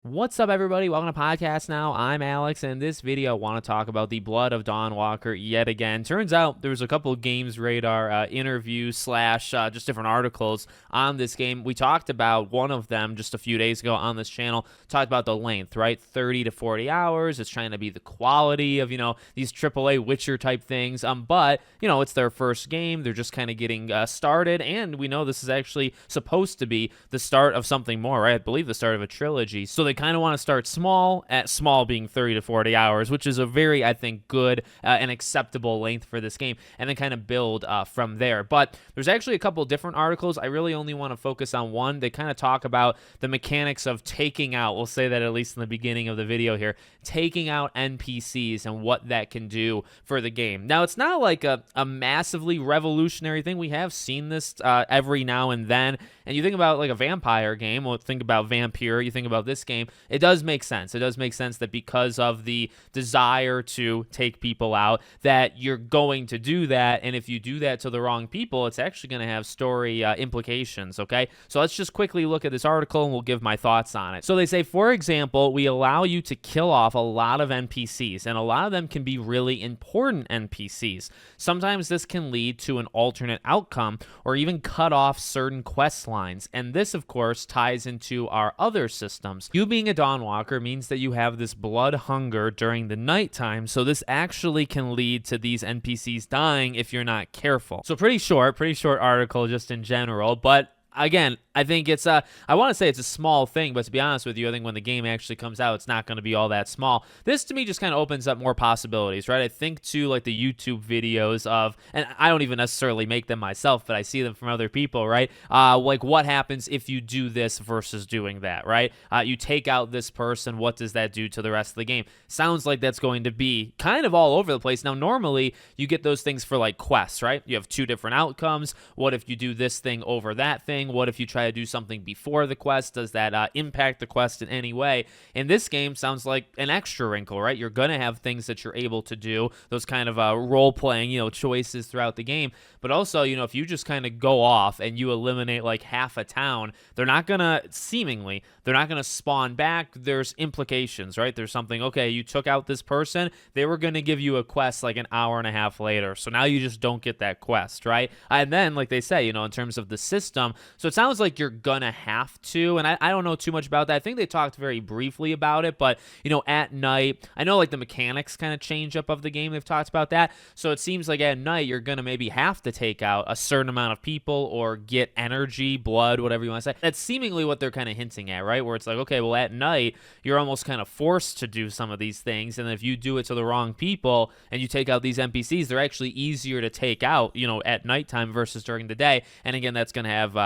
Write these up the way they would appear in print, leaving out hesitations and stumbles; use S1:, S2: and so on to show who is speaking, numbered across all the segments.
S1: What's up, everybody? Welcome to Podcast Now. I'm Alex, and in this video, I want to talk about the Blood of Dawnwalker yet again. Turns out there was a couple of Games Radar interviews slash just different articles on this game. We talked about one of them just a few days ago on this channel. Talked about the length, right? 30 to 40 hours. It's trying to be the quality of, these AAA Witcher type things. But, it's their first game. They're just kind of getting started, and we know this is actually supposed to be the start of something more, right? I believe the start of a trilogy. So they kind of want to start small, at small being 30 to 40 hours, which is a very, I think, good and acceptable length for this game, and then kind of build from there. But there's actually a couple different articles. I really only want to focus on one. They kind of talk about the mechanics of taking out, we'll say that at least in the beginning of the video here, taking out NPCs and what that can do for the game. Now, it's not like a massively revolutionary thing. We have seen this every now and then, and you think about like a vampire game, or think about Vampire, you think about this game, it does make sense. It does make sense that because of the desire to take people out, that you're going to do that, and if you do that to the wrong people, it's actually going to have story implications, okay? So let's just quickly look at this article, and we'll give my thoughts on it. So they say, for example, we allow you to kill off a lot of NPCs, and a lot of them can be really important NPCs. Sometimes this can lead to an alternate outcome, or even cut off certain quest lines, and this, of course, ties into our other systems. You being a Dawnwalker means that you have this blood hunger during the nighttime, so this actually can lead to these NPCs dying if you're not careful. So pretty short article just in general, but again, I think it's I want to say it's a small thing, but to be honest with you, I think when the game actually comes out, it's not going to be all that small. This to me just kind of opens up more possibilities, right? I think to like the YouTube videos of, and I don't even necessarily make them myself, but I see them from other people, right? Like what happens if you do this versus doing that, right? You take out this person, what does that do to the rest of the game? Sounds like that's going to be kind of all over the place. Now, normally you get those things for like quests, right? You have two different outcomes. What if you do this thing over that thing? What if you try to do something before the quest? Does that impact the quest in any way? In this game, sounds like an extra wrinkle, right? You're going to have things that you're able to do, those kind of role-playing, choices throughout the game. But also, if you just kind of go off and you eliminate like half a town, they're not going to spawn back. There's implications, right? There's something, okay, you took out this person, they were going to give you a quest like an hour and a half later. So now you just don't get that quest, right? And then, like they say, in terms of the system, so it sounds like you're gonna have to, and I don't know too much about that. I think they talked very briefly about it, but at night, I know like the mechanics kind of change up of the game. They've talked about that, so it seems like at night you're gonna maybe have to take out a certain amount of people or get energy, blood, whatever you want to say. That's seemingly what they're kind of hinting at, right? Where it's like, okay, well at night you're almost kind of forced to do some of these things, and if you do it to the wrong people and you take out these NPCs, they're actually easier to take out, at nighttime versus during the day. And again, that's gonna have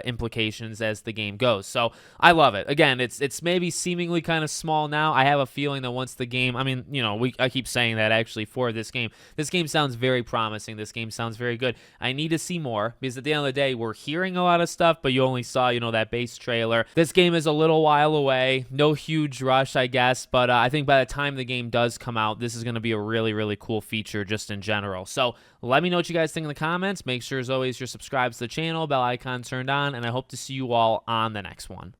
S1: implications as the game goes. So I love it. Again, it's maybe seemingly kind of small now. I have a feeling that once the game, I keep saying that actually for this game sounds very promising. This game sounds very good. I need to see more, because at the end of the day, we're hearing a lot of stuff, but you only saw, that base trailer. This game is a little while away. No huge rush, I guess, but I think by the time the game does come out, this is going to be a really, really cool feature just in general. So let me know what you guys think in the comments. Make sure, as always, you're subscribed to the channel, bell icon turned on, and I hope to see you all on the next one.